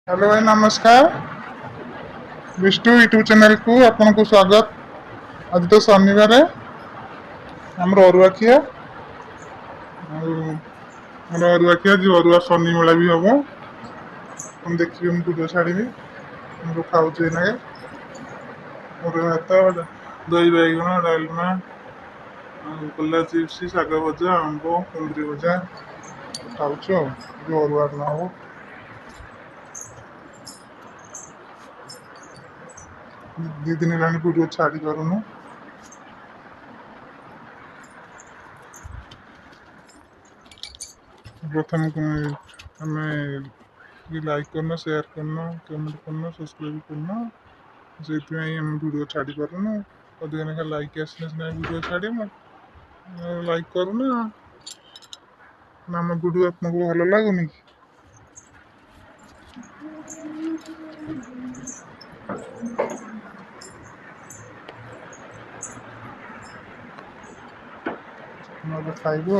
Hello भाई नमस्कार। Vishnu YouTube channel को आपको स्वागत। आज तो शनिवार आमर अरुआ खिया अरुआ खिया जो अरुआ शनि मेला भी हम हम देखिए मुझे वीडियो छाड़ी खाऊ ना अरुआ भात दही बैगण डालमा कला चिप्स शाग भजा आंब कुंदरी भजा खाऊ जो अरुआ ना हो दी दिन है वीडियो छाड़ी पारूनु। प्रथम आम लाइक करना शेयर करना कमेंट करना सब्सक्राइब करना से वीडियो छाड़ी पारूनु। अधिक ना लाइक आसने सीना वीडियो छाड़ी लाइक करूना आम वीडियो आपको भल लगुनि कि खाइबू।